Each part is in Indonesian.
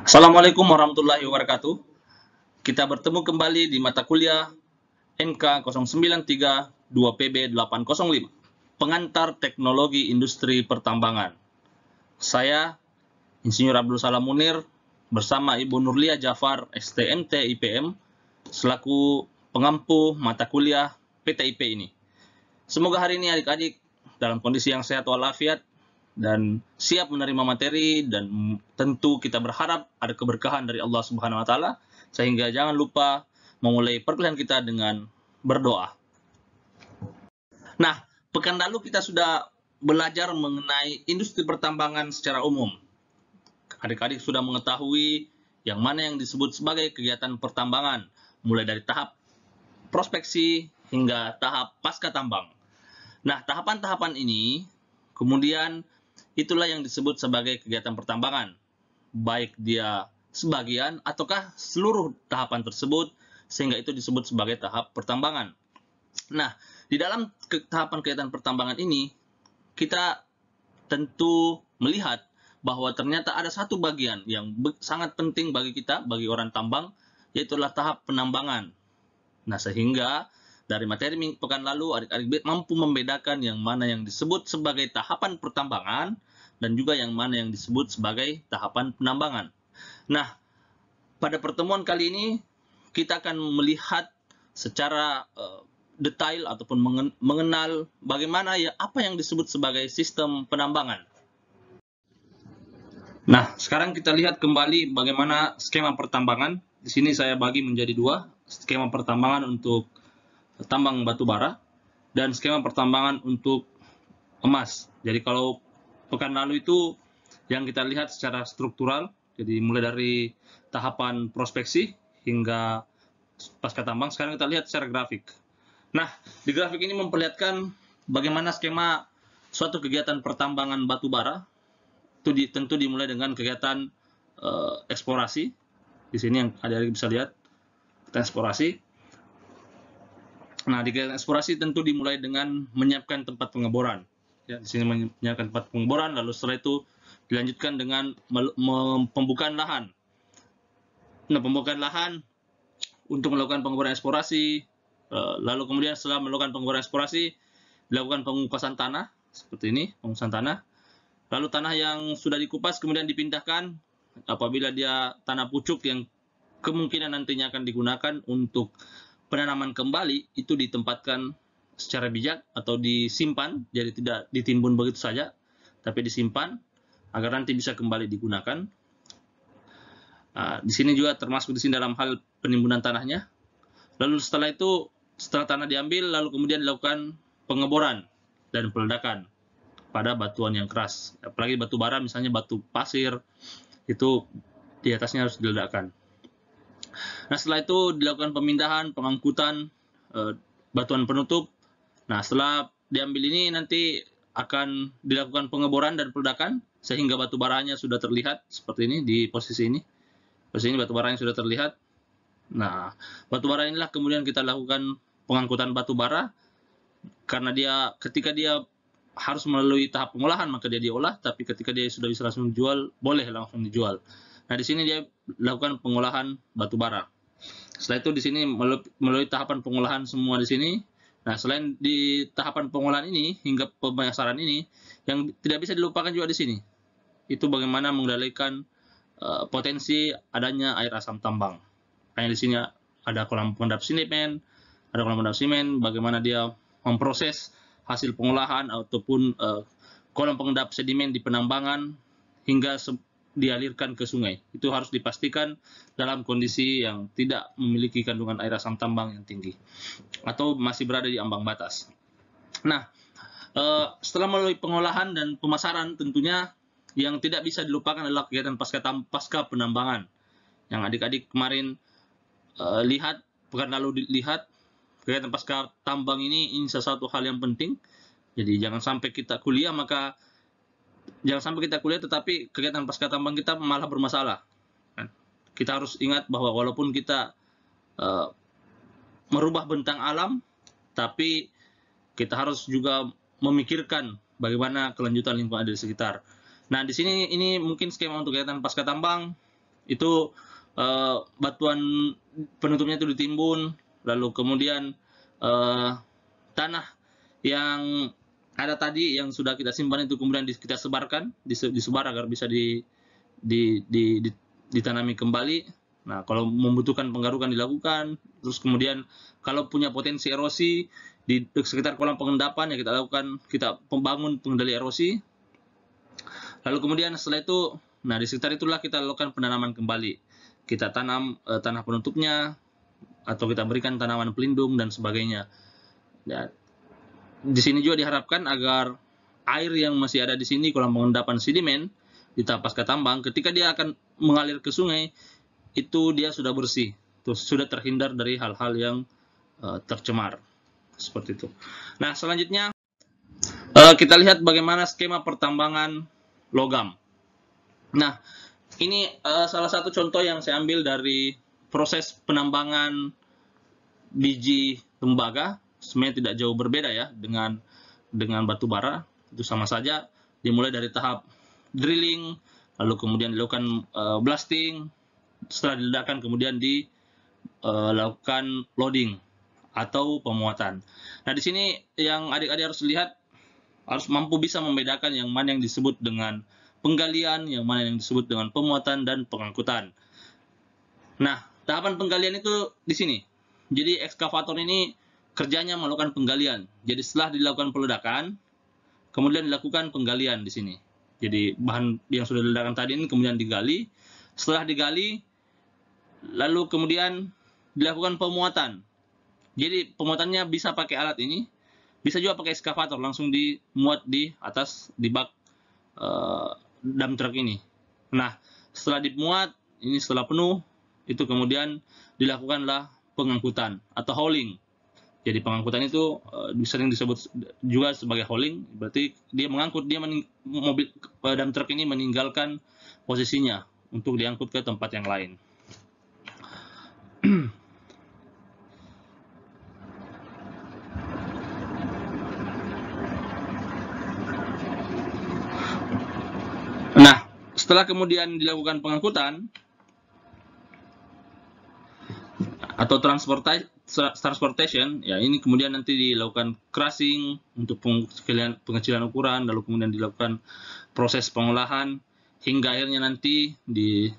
Assalamualaikum warahmatullahi wabarakatuh. Kita bertemu kembali di mata kuliah NK 093 2PB 805, Pengantar Teknologi Industri Pertambangan. Saya, Insinyur Abdul Salam Munir, bersama Ibu Nurlia Jafar, STMT IPM, selaku pengampu mata kuliah PTIP ini. Semoga hari ini adik-adik dalam kondisi yang sehat walafiat dan siap menerima materi, dan tentu kita berharap ada keberkahan dari Allah Subhanahu wa taala, sehingga jangan lupa memulai perkuliahan kita dengan berdoa. Nah, pekan lalu kita sudah belajar mengenai industri pertambangan secara umum. Adik-adik sudah mengetahui yang mana yang disebut sebagai kegiatan pertambangan, mulai dari tahap prospeksi hingga tahap pasca tambang. Nah, tahapan-tahapan ini kemudian itulah yang disebut sebagai kegiatan pertambangan, baik dia sebagian ataukah seluruh tahapan tersebut, sehingga itu disebut sebagai tahap pertambangan. Nah, di dalam tahapan kegiatan pertambangan ini, kita tentu melihat bahwa ternyata ada satu bagian yang sangat penting bagi kita, bagi orang tambang, yaitu tahap penambangan. Nah, sehingga dari materi pekan lalu, adik-adik mampu membedakan yang mana yang disebut sebagai tahapan pertambangan dan juga yang mana yang disebut sebagai tahapan penambangan. Nah, pada pertemuan kali ini kita akan melihat secara detail ataupun mengenal bagaimana apa yang disebut sebagai sistem penambangan. Nah, sekarang kita lihat kembali bagaimana skema pertambangan. Di sini saya bagi menjadi dua, skema pertambangan untuk tambang batu bara dan skema pertambangan untuk emas. Jadi kalau pekan lalu itu yang kita lihat secara struktural, jadi mulai dari tahapan prospeksi hingga pasca tambang, sekarang kita lihat secara grafik. Nah, di grafik ini memperlihatkan bagaimana skema suatu kegiatan pertambangan batu bara itu tentu dimulai dengan kegiatan eksplorasi. Di sini yang adik-adik bisa lihat eksplorasi. Nah, di kegiatan eksplorasi tentu dimulai dengan menyiapkan tempat pengeboran. Ya, di sini menyiapkan tempat pengeboran, lalu setelah itu dilanjutkan dengan pembukaan lahan. Nah, pembukaan lahan untuk melakukan pengeboran eksplorasi, lalu kemudian setelah melakukan pengeboran eksplorasi, dilakukan pengupasan tanah, seperti ini, pengupasan tanah. Lalu tanah yang sudah dikupas kemudian dipindahkan apabila dia tanah pucuk yang kemungkinan nantinya akan digunakan untuk penanaman kembali, itu ditempatkan secara bijak atau disimpan, jadi tidak ditimbun begitu saja, tapi disimpan agar nanti bisa kembali digunakan. Di sini juga termasuk di sini dalam hal penimbunan tanahnya. Lalu setelah itu, setelah tanah diambil, lalu kemudian dilakukan pengeboran dan peledakan pada batuan yang keras. Apalagi batu bara, misalnya batu pasir, itu di atasnya harus diledakkan. Nah, setelah itu dilakukan pemindahan, pengangkutan batuan penutup. Nah, setelah diambil ini nanti akan dilakukan pengeboran dan peledakan sehingga batu baranya sudah terlihat seperti ini di posisi ini. Posisi ini batu baranya sudah terlihat. Nah, batu bara inilah kemudian kita lakukan pengangkutan batu bara, karena ketika dia harus melalui tahap pengolahan maka dia diolah, tapi ketika dia sudah bisa langsung dijual, boleh langsung dijual. Nah, di sini dia lakukan pengolahan batu bara. Setelah itu di sini melalui tahapan pengolahan semua di sini. Nah, selain di tahapan pengolahan ini hingga pemasaran ini, yang tidak bisa dilupakan juga di sini, itu bagaimana mengendalikan potensi adanya air asam tambang. Hanya di sini ada kolam pengendap simen, bagaimana dia memproses hasil pengolahan ataupun kolam pengendap sedimen di penambangan hingga dialirkan ke sungai. Itu harus dipastikan dalam kondisi yang tidak memiliki kandungan air asam tambang yang tinggi atau masih berada di ambang batas. Nah, setelah melalui pengolahan dan pemasaran, tentunya yang tidak bisa dilupakan adalah kegiatan pasca penambangan. Yang adik-adik kemarin lihat, pekan lalu dilihat, kegiatan pasca tambang ini sesuatu hal yang penting. Jadi jangan sampai kita kuliah tetapi kegiatan pasca tambang kita malah bermasalah. Kita harus ingat bahwa walaupun kita merubah bentang alam, tapi kita harus juga memikirkan bagaimana kelanjutan lingkungan di sekitar. Nah, di sini ini mungkin skema untuk kegiatan pasca tambang. Itu batuan penutupnya itu ditimbun, lalu kemudian tanah yang ada tadi yang sudah kita simpan itu kemudian kita sebarkan, disebar agar bisa ditanami kembali. Nah, kalau membutuhkan penggarukan dilakukan, terus kemudian kalau punya potensi erosi di sekitar kolam pengendapan ya kita membangun pengendali erosi. Lalu kemudian setelah itu, nah di sekitar itulah kita lakukan penanaman kembali. Kita tanam tanah penutupnya, atau kita berikan tanaman pelindung dan sebagainya. Ya, di sini juga diharapkan agar air yang masih ada di sini, kolam pengendapan sedimen di Pasca Tambang, ketika dia akan mengalir ke sungai, itu dia sudah bersih, terus sudah terhindar dari hal-hal yang tercemar. Seperti itu. Nah, selanjutnya kita lihat bagaimana skema pertambangan logam. Nah, ini salah satu contoh yang saya ambil dari proses penambangan biji tembaga. Sebenarnya tidak jauh berbeda ya dengan batu bara. Itu sama saja, dimulai dari tahap drilling, lalu kemudian dilakukan blasting, setelah diledakkan kemudian dilakukan loading atau pemuatan. Nah, di sini yang adik-adik harus lihat, harus mampu bisa membedakan yang mana yang disebut dengan penggalian, yang mana yang disebut dengan pemuatan dan pengangkutan. Nah, tahapan penggalian itu di sini. Jadi ekskavator ini kerjanya melakukan penggalian. Jadi setelah dilakukan peledakan, kemudian dilakukan penggalian di sini. Jadi bahan yang sudah diledakkan tadi ini kemudian digali. Setelah digali, lalu kemudian dilakukan pemuatan. Jadi pemuatannya bisa pakai alat ini, bisa juga pakai ekskavator, langsung dimuat di atas, di bak dump truck ini. Nah, setelah dimuat, ini setelah penuh, itu kemudian dilakukanlah pengangkutan atau hauling. Jadi pengangkutan itu sering disebut juga sebagai hauling, berarti dia mengangkut, mobil dump truck ini meninggalkan posisinya untuk diangkut ke tempat yang lain. Nah, setelah kemudian dilakukan pengangkutan atau transportation, ya ini kemudian nanti dilakukan crushing untuk pengecilan ukuran, lalu kemudian dilakukan proses pengolahan hingga akhirnya nanti di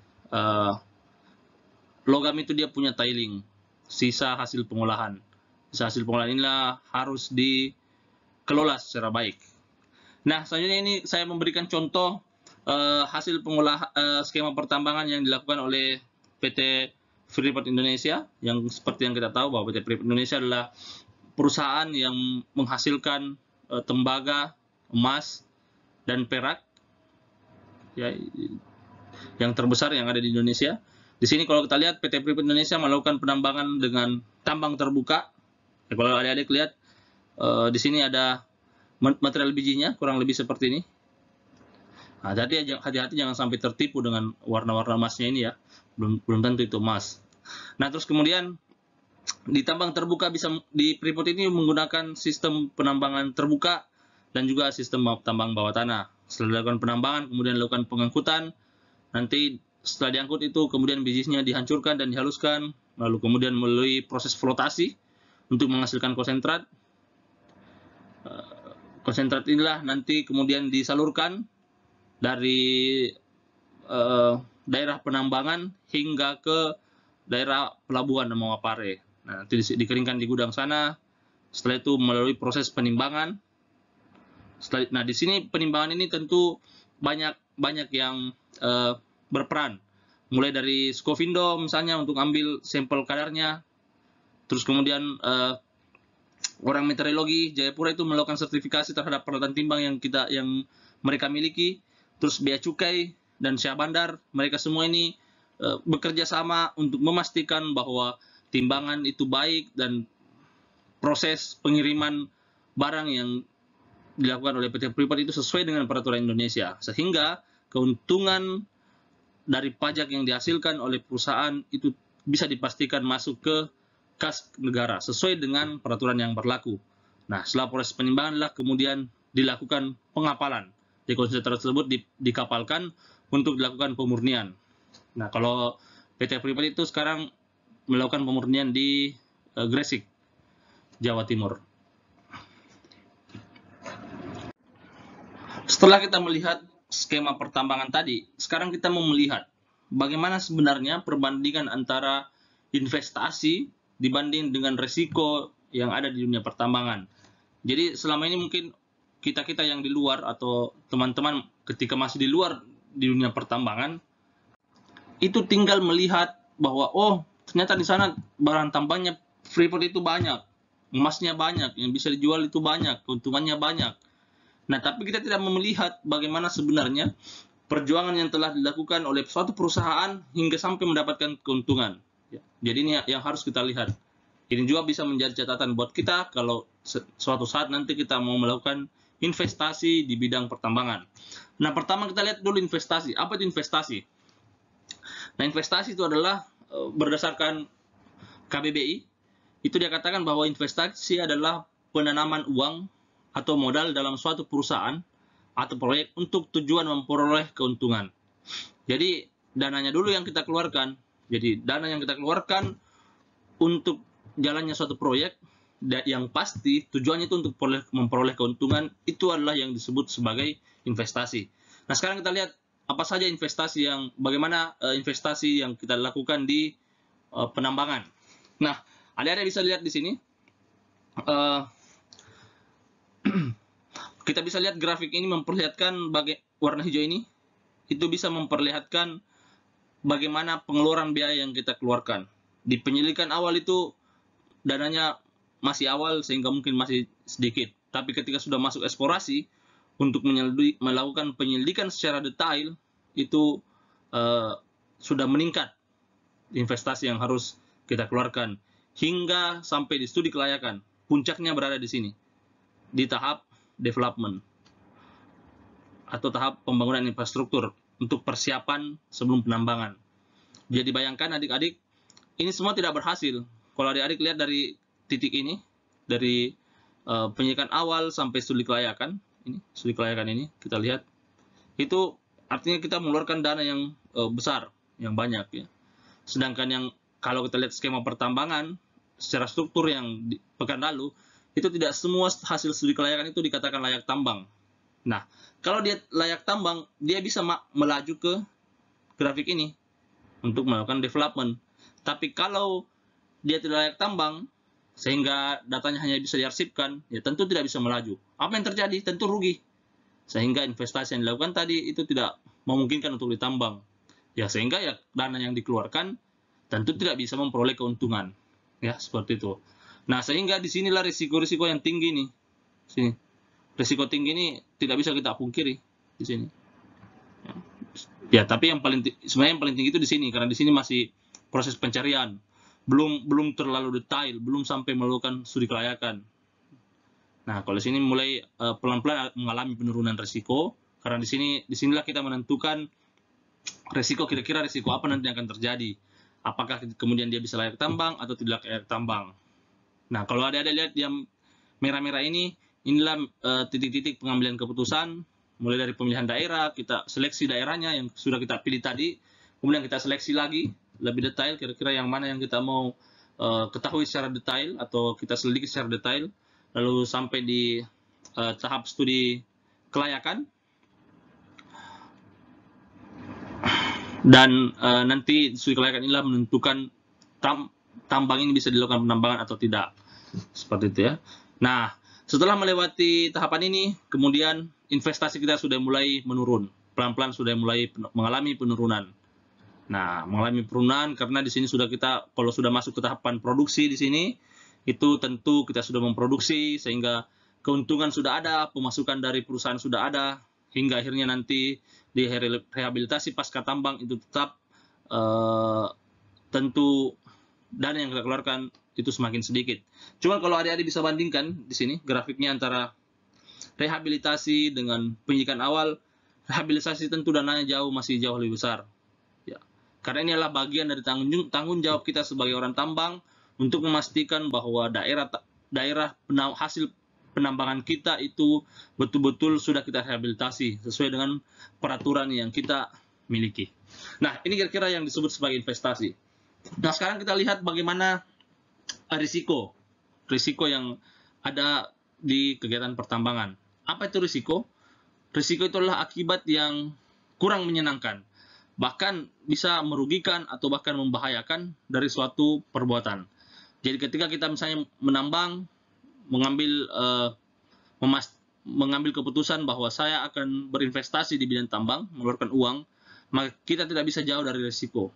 logam itu dia punya tiling, sisa hasil pengolahan. Sisa hasil pengolahan inilah harus dikelola secara baik. Nah, selanjutnya ini saya memberikan contoh hasil pengolahan skema pertambangan yang dilakukan oleh PT Freeport Indonesia, yang seperti yang kita tahu bahwa PT Freeport Indonesia adalah perusahaan yang menghasilkan tembaga, emas, dan perak, ya, yang terbesar yang ada di Indonesia. Di sini kalau kita lihat PT Freeport Indonesia melakukan penambangan dengan tambang terbuka. Ya, kalau adik-adik lihat di sini ada material bijinya kurang lebih seperti ini. Nah, jadi hati-hati jangan sampai tertipu dengan warna-warna emasnya ini ya. Belum tentu itu emas. Nah, terus kemudian di tambang terbuka di Freeport ini menggunakan sistem penambangan terbuka dan juga sistem tambang bawah tanah. Setelah dilakukan penambangan, kemudian dilakukan pengangkutan. Nanti setelah diangkut itu kemudian bijinya dihancurkan dan dihaluskan, lalu kemudian melalui proses flotasi untuk menghasilkan konsentrat. Konsentrat inilah nanti kemudian disalurkan dari daerah penambangan hingga ke daerah pelabuhan Mawapare. Nah, nanti dikeringkan di gudang sana. Setelah itu melalui proses penimbangan. Nah, di sini penimbangan ini tentu banyak yang berperan. Mulai dari Scofindo misalnya untuk ambil sampel kadarnya. Terus kemudian orang meteorologi Jayapura itu melakukan sertifikasi terhadap peralatan timbang yang mereka miliki. Terus Bea Cukai dan Syah Bandar, mereka semua ini bekerja sama untuk memastikan bahwa timbangan itu baik dan proses pengiriman barang yang dilakukan oleh PT Freeport itu sesuai dengan peraturan Indonesia, sehingga keuntungan dari pajak yang dihasilkan oleh perusahaan itu bisa dipastikan masuk ke kas negara sesuai dengan peraturan yang berlaku. Nah, setelah proses penimbangan kemudian dilakukan pengapalan. Jadi konsentrat tersebut dikapalkan untuk dilakukan pemurnian. Nah, kalau PT Freeport itu sekarang melakukan pemurnian di Gresik, Jawa Timur. Setelah kita melihat skema pertambangan tadi, sekarang kita mau melihat bagaimana sebenarnya perbandingan antara investasi dibanding dengan risiko yang ada di dunia pertambangan. Jadi selama ini mungkin kita-kita yang di luar atau teman-teman ketika masih di luar di dunia pertambangan, itu tinggal melihat bahwa oh ternyata di sana barang tambangnya Freeport itu banyak, emasnya banyak, yang bisa dijual itu banyak, keuntungannya banyak. Nah, tapi kita tidak melihat bagaimana sebenarnya perjuangan yang telah dilakukan oleh suatu perusahaan hingga sampai mendapatkan keuntungan. Jadi ini yang harus kita lihat. Ini juga bisa menjadi catatan buat kita kalau suatu saat nanti kita mau melakukan investasi di bidang pertambangan. Nah, pertama kita lihat dulu investasi. Apa itu investasi? Nah, investasi itu adalah berdasarkan KBBI, itu dia katakan bahwa investasi adalah penanaman uang atau modal dalam suatu perusahaan atau proyek untuk tujuan memperoleh keuntungan. Jadi dananya dulu yang kita keluarkan. Jadi dana yang kita keluarkan untuk jalannya suatu proyek yang pasti tujuannya itu untuk memperoleh keuntungan, itu adalah yang disebut sebagai investasi. Nah, sekarang kita lihat apa saja investasi bagaimana investasi yang kita lakukan di penambangan. Nah, adik-adik bisa lihat di sini. Kita bisa lihat grafik ini memperlihatkan warna hijau ini, itu bisa memperlihatkan bagaimana pengeluaran biaya yang kita keluarkan. Di penyelidikan awal itu dananya masih awal sehingga mungkin masih sedikit. Tapi ketika sudah masuk eksplorasi, untuk melakukan penyelidikan secara detail, itu sudah meningkat investasi yang harus kita keluarkan. Hingga sampai di studi kelayakan. Puncaknya berada di sini, di tahap development atau tahap pembangunan infrastruktur untuk persiapan sebelum penambangan. Jadi bayangkan adik-adik, ini semua tidak berhasil kalau adik-adik lihat dari titik ini, dari penyelidikan awal sampai studi kelayakan ini kita lihat, itu artinya kita mengeluarkan dana yang besar, yang banyak ya. Sedangkan yang kalau kita lihat skema pertambangan secara struktur yang di pekan lalu, itu tidak semua hasil studi kelayakan itu dikatakan layak tambang. Nah, kalau dia layak tambang, dia bisa melaju ke grafik ini untuk melakukan development. Tapi kalau dia tidak layak tambang, sehingga datanya hanya bisa diarsipkan, ya tentu tidak bisa melaju. Apa yang terjadi? Tentu rugi. Sehingga investasi yang dilakukan tadi itu tidak memungkinkan untuk ditambang. Ya, sehingga ya dana yang dikeluarkan tentu tidak bisa memperoleh keuntungan. Ya, seperti itu. Nah, sehingga disinilah risiko-risiko yang tinggi nih. Sini. Risiko tinggi ini tidak bisa kita pungkiri di sini. Ya, tapi sebenarnya yang paling tinggi itu di sini, karena di sini masih proses pencarian. Belum terlalu detail, belum sampai melakukan studi kelayakan. Nah, kalau di sini mulai pelan-pelan mengalami penurunan risiko, karena disinilah kita menentukan risiko, kira-kira risiko apa nanti yang akan terjadi. Apakah kemudian dia bisa layak tambang atau tidak layak tambang. Nah, kalau ada lihat yang merah-merah inilah titik-titik pengambilan keputusan, mulai dari pemilihan daerah, kita seleksi daerahnya yang sudah kita pilih tadi, kemudian kita seleksi lagi lebih detail, kira-kira yang mana yang kita mau ketahui secara detail atau kita selidiki secara detail, lalu sampai di tahap studi kelayakan, dan nanti studi kelayakan inilah menentukan tambang ini bisa dilakukan penambangan atau tidak, seperti itu ya. Nah, setelah melewati tahapan ini, kemudian investasi kita sudah mulai menurun, pelan-pelan sudah mulai mengalami penurunan. Nah, mengalami penurunan karena di sini sudah kalau sudah masuk ke tahapan produksi di sini, itu tentu kita sudah memproduksi sehingga keuntungan sudah ada, pemasukan dari perusahaan sudah ada, hingga akhirnya nanti di rehabilitasi pasca tambang itu tetap tentu dana yang kita keluarkan itu semakin sedikit. Cuma kalau adik-adik bisa bandingkan di sini grafiknya antara rehabilitasi dengan penyidikan awal, rehabilitasi tentu dananya masih jauh lebih besar. Ya. Karena ini adalah bagian dari tanggung jawab kita sebagai orang tambang untuk memastikan bahwa daerah hasil penambangan kita itu betul-betul sudah kita rehabilitasi sesuai dengan peraturan yang kita miliki. Nah, ini kira-kira yang disebut sebagai investasi. Nah, sekarang kita lihat bagaimana risiko yang ada di kegiatan pertambangan. Apa itu risiko? Risiko itu adalah akibat yang kurang menyenangkan, bahkan bisa merugikan atau bahkan membahayakan dari suatu perbuatan. Jadi ketika kita misalnya menambang, mengambil keputusan bahwa saya akan berinvestasi di bidang tambang, mengeluarkan uang, maka kita tidak bisa jauh dari risiko.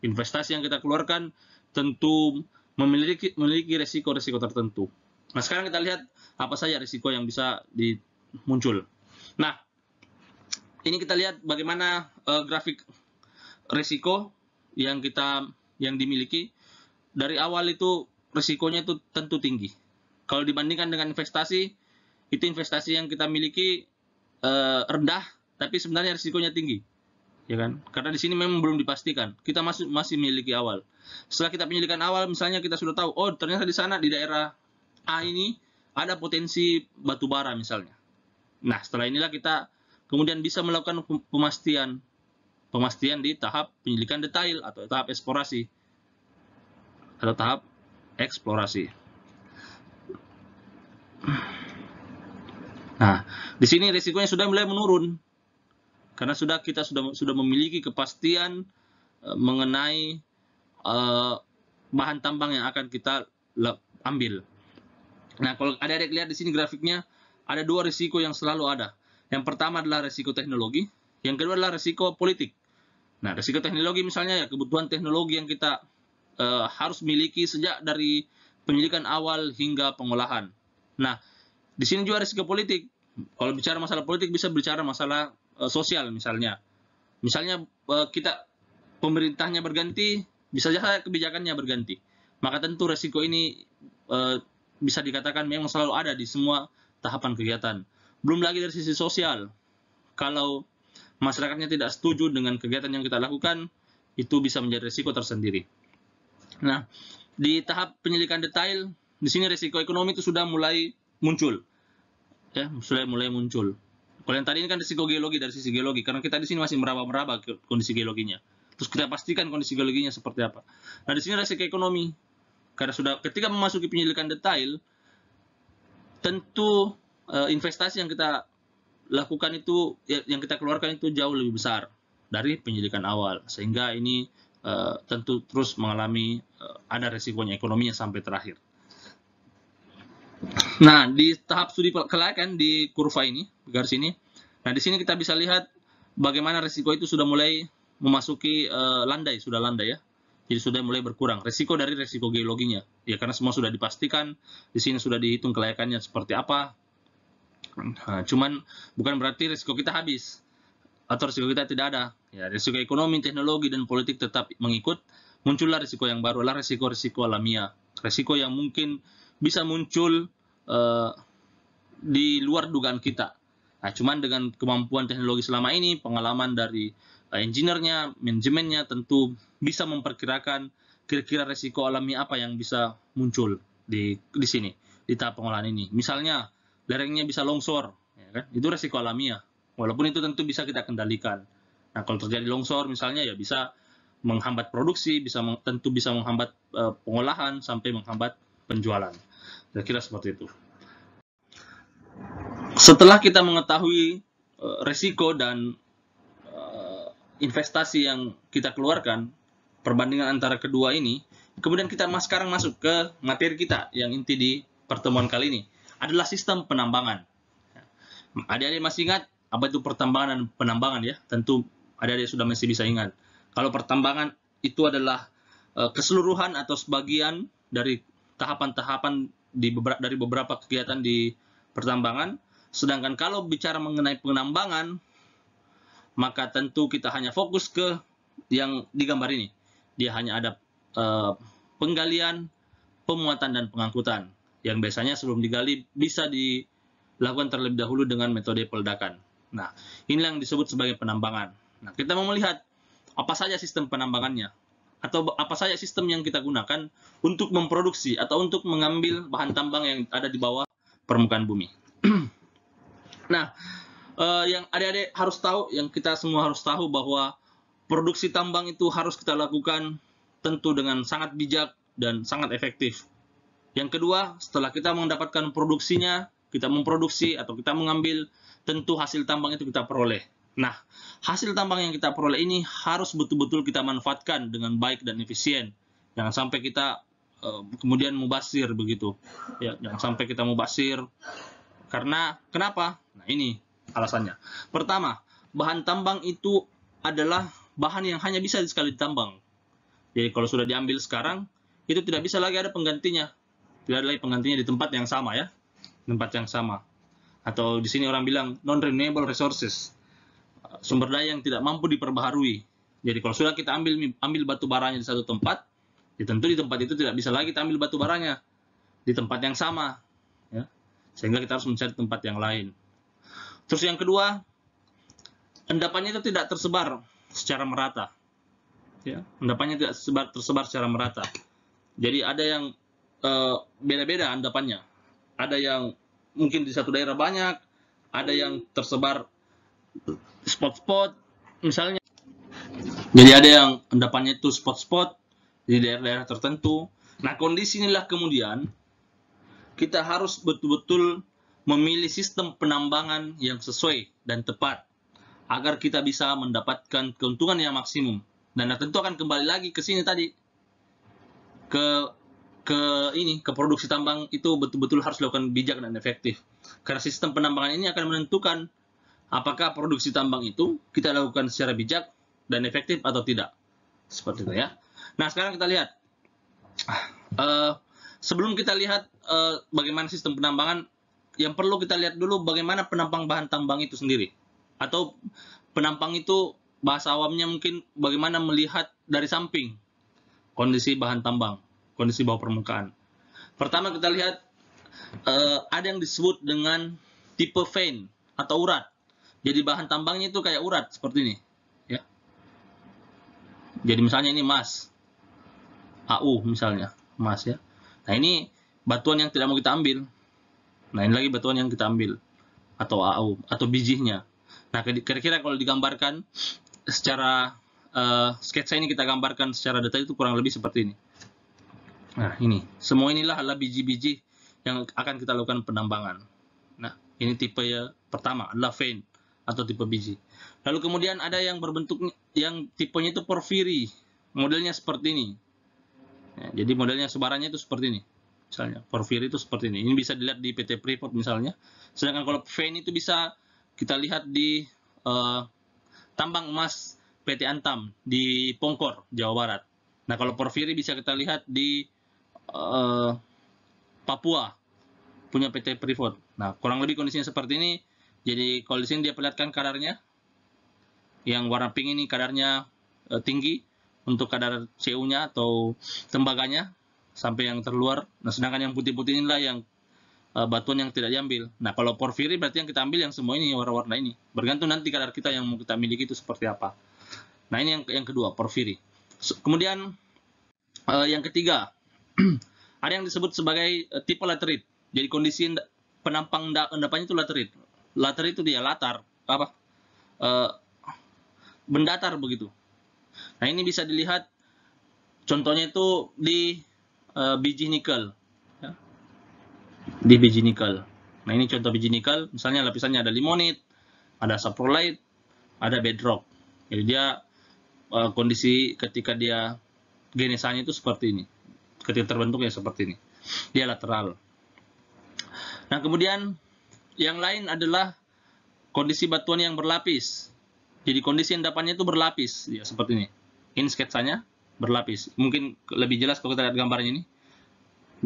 Investasi yang kita keluarkan tentu memiliki risiko-risiko tertentu. Nah, sekarang kita lihat apa saja risiko yang bisa muncul. Nah, ini kita lihat bagaimana grafik risiko yang dimiliki. Dari awal itu risikonya itu tentu tinggi. Kalau dibandingkan dengan investasi, itu investasi yang kita miliki rendah, tapi sebenarnya risikonya tinggi, ya kan? Karena di sini memang belum dipastikan. Kita masih memiliki awal. Setelah kita penyelidikan awal, misalnya kita sudah tahu, oh ternyata di sana di daerah A ini ada potensi batu bara misalnya. Nah, setelah inilah kita kemudian bisa melakukan pemastian di tahap penyelidikan detail atau tahap eksplorasi. Nah, di sini risikonya sudah mulai menurun karena kita sudah memiliki kepastian mengenai bahan tambang yang akan kita ambil. Nah, kalau adik-adik lihat di sini grafiknya, ada dua risiko yang selalu ada. Yang pertama adalah risiko teknologi, yang kedua adalah risiko politik. Nah, risiko teknologi misalnya ya kebutuhan teknologi yang kita harus miliki sejak dari penyelidikan awal hingga pengolahan. Nah, di sini juga risiko politik. Kalau bicara masalah politik bisa bicara masalah sosial misalnya. Misalnya pemerintahnya berganti, bisa saja kebijakannya berganti. Maka tentu risiko ini bisa dikatakan memang selalu ada di semua tahapan kegiatan. Belum lagi dari sisi sosial. Kalau masyarakatnya tidak setuju dengan kegiatan yang kita lakukan, itu bisa menjadi risiko tersendiri. Nah, di tahap penyelidikan detail, di sini risiko ekonomi itu sudah mulai muncul. Ya, sudah mulai muncul. Kalau yang tadi ini kan risiko geologi dari sisi geologi, karena kita di sini masih meraba-raba kondisi geologinya. Terus kita pastikan kondisi geologinya seperti apa. Nah, di sini risiko ekonomi. Karena ketika memasuki penyelidikan detail, tentu investasi yang kita lakukan itu, yang kita keluarkan itu jauh lebih besar dari penyelidikan awal. Sehingga ini tentu terus mengalami ada risikonya ekonominya sampai terakhir. Nah, di tahap studi kelayakan di kurva ini, garis ini, nah di sini kita bisa lihat bagaimana risiko itu sudah mulai memasuki sudah landai ya. Jadi sudah mulai berkurang risiko dari risiko geologinya. Ya karena semua sudah dipastikan, di sini sudah dihitung kelayakannya seperti apa. Nah, cuman bukan berarti risiko kita habis atau risiko kita tidak ada. Ya, risiko ekonomi, teknologi dan politik tetap mengikut. Muncullah risiko yang baru, adalah risiko-risiko alamiah. Risiko yang mungkin bisa muncul di luar dugaan kita. Nah, cuman dengan kemampuan teknologi selama ini, pengalaman dari engineer-nya, manajemennya tentu bisa memperkirakan kira-kira risiko alami apa yang bisa muncul di sini, di tahap pengolahan ini. Misalnya, lerengnya bisa longsor, ya kan? Itu risiko alamiah. Walaupun itu tentu bisa kita kendalikan. Nah, kalau terjadi longsor misalnya ya bisa menghambat produksi, tentu bisa menghambat pengolahan sampai menghambat penjualan. Kira-kira seperti itu. Setelah kita mengetahui risiko dan investasi yang kita keluarkan, perbandingan antara kedua ini, kemudian kita sekarang masuk ke materi kita yang inti di pertemuan kali ini, adalah sistem penambangan. Adik-adik masih ingat apa itu pertambangan dan penambangan ya? Tentu adik-adik sudah masih bisa ingat. Kalau pertambangan itu adalah keseluruhan atau sebagian dari tahapan-tahapan dari beberapa kegiatan di pertambangan. Sedangkan kalau bicara mengenai penambangan, maka tentu kita hanya fokus ke yang digambar ini. Dia hanya ada penggalian, pemuatan, dan pengangkutan. Yang biasanya sebelum digali bisa dilakukan terlebih dahulu dengan metode peledakan. Nah, inilah yang disebut sebagai penambangan. Nah, kita mau melihat apa saja sistem penambangannya, atau apa saja sistem yang kita gunakan untuk memproduksi atau untuk mengambil bahan tambang yang ada di bawah permukaan bumi. Nah, Yang adik-adik harus tahu, yang kita semua harus tahu bahwa produksi tambang itu harus kita lakukan tentu dengan sangat bijak dan sangat efektif. Yang kedua, setelah kita mendapatkan produksinya, kita memproduksi atau kita mengambil, tentu hasil tambang itu kita peroleh. Nah, hasil tambang yang kita peroleh ini harus betul-betul kita manfaatkan dengan baik dan efisien. Jangan sampai kita kemudian mubazir begitu. Ya, jangan sampai kita mubazir. Karena kenapa? Nah, ini alasannya. Pertama, bahan tambang itu adalah bahan yang hanya bisa sekali ditambang. Jadi kalau sudah diambil sekarang, itu tidak bisa lagi ada penggantinya. Tidak ada lagi penggantinya di tempat yang sama ya. Tempat yang sama. Atau di sini orang bilang non-renewable resources. Sumber daya yang tidak mampu diperbaharui. Jadi kalau sudah kita ambil batu baranya di satu tempat, ya tentu di tempat itu tidak bisa lagi kita ambil batu baranya di tempat yang sama. Ya. Sehingga kita harus mencari tempat yang lain. Terus yang kedua, endapannya itu tidak tersebar secara merata. Ya, endapannya tidak tersebar secara merata. Jadi ada yang beda-beda endapannya. Ada yang mungkin di satu daerah banyak, ada yang tersebar spot-spot misalnya. Jadi ada yang endapannya itu spot-spot di daerah-daerah tertentu. Nah, kondisi inilah kemudian kita harus betul-betul memilih sistem penambangan yang sesuai dan tepat agar kita bisa mendapatkan keuntungan yang maksimum. Dan tentu akan kembali lagi ke sini tadi, ke produksi tambang itu betul-betul harus dilakukan bijak dan efektif. Karena sistem penambangan ini akan menentukan apakah produksi tambang itu kita lakukan secara bijak dan efektif atau tidak. Seperti itu ya. Nah, sekarang kita lihat. Sebelum kita lihat bagaimana sistem penambangan, yang perlu kita lihat dulu bagaimana penampang bahan tambang itu sendiri. Atau penampang itu bahasa awamnya mungkin bagaimana melihat dari samping kondisi bahan tambang, kondisi bawah permukaan. Pertama kita lihat ada yang disebut dengan tipe vein atau urat. Jadi bahan tambangnya itu kayak urat seperti ini, ya. Jadi misalnya ini emas, AU misalnya, emas ya. Nah ini batuan yang tidak mau kita ambil. Nah ini lagi batuan yang kita ambil atau AU atau bijinya. Nah kira-kira kalau digambarkan secara sketsa ini kita gambarkan secara detail itu kurang lebih seperti ini. Nah ini semua inilah adalah biji-biji yang akan kita lakukan penambangan. Nah ini tipe pertama adalah vein atau tipe biji. Lalu kemudian ada yang berbentuk yang tipenya itu porfiri, modelnya seperti ini. Ya, jadi modelnya sebarannya itu seperti ini. Misalnya porfiri itu seperti ini. Ini bisa dilihat di PT Freeport misalnya. Sedangkan kalau vein itu bisa kita lihat di tambang emas PT Antam di Pongkor, Jawa Barat. Nah kalau porfiri bisa kita lihat di Papua punya PT Freeport. Nah kurang lebih kondisinya seperti ini. Jadi kalau di sini dia perlihatkan kadarnya, yang warna pink ini kadarnya tinggi untuk kadar CU-nya atau tembaganya sampai yang terluar. Nah sedangkan yang putih-putih inilah yang batuan yang tidak diambil. Nah kalau porfiri berarti yang kita ambil yang semua ini warna-warna ini. Bergantung nanti kadar kita yang mau kita miliki itu seperti apa. Nah ini yang kedua, porfiri. Kemudian yang ketiga ada yang disebut sebagai tipe laterit. Jadi kondisi penampang endapannya itu laterit. Laterit itu dia latar apa? Mendatar begitu. Nah ini bisa dilihat contohnya itu di biji nikel. Ya. Di biji nikel. Nah ini contoh biji nikel. Misalnya lapisannya ada limonit, ada saprolite, ada bedrock. Jadi dia kondisi ketika dia genesanya itu seperti ini. Ketika terbentuknya seperti ini. Dia lateral. Nah kemudian yang lain adalah kondisi batuan yang berlapis. Jadi kondisi endapannya itu berlapis, ya seperti ini. Ini sketsanya berlapis. Mungkin lebih jelas kalau kita lihat gambarnya ini.